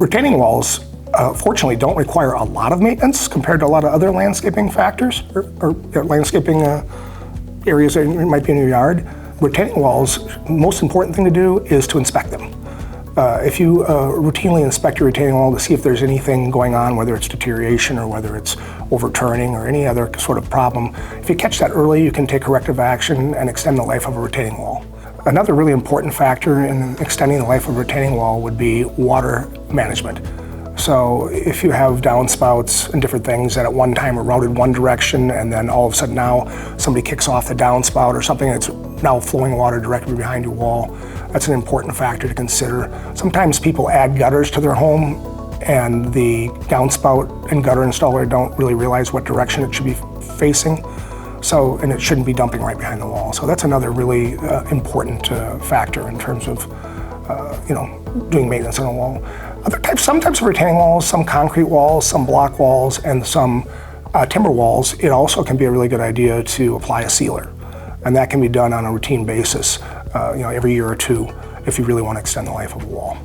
Retaining walls, fortunately, don't require a lot of maintenance compared to a lot of other landscaping factors or landscaping areas that might be in your yard. Retaining walls, the most important thing to do is to inspect them. If you routinely inspect your retaining wall to see if there's anything going on, whether it's deterioration or whether it's overturning or any other sort of problem, if you catch that early, you can take corrective action and extend the life of a retaining wall. Another really important factor in extending the life of a retaining wall would be water management. So if you have downspouts and different things that at one time are routed one direction and then all of a sudden now somebody kicks off the downspout or something that's now flowing water directly behind your wall, that's an important factor to consider. Sometimes people add gutters to their home and the downspout and gutter installer don't really realize what direction it should be facing. And it shouldn't be dumping right behind the wall. So that's another really important factor in terms of doing maintenance on a wall. Some types of retaining walls, some concrete walls, some block walls, and some timber walls, it also can be a really good idea to apply a sealer. And that can be done on a routine basis, every year or two if you really want to extend the life of a wall.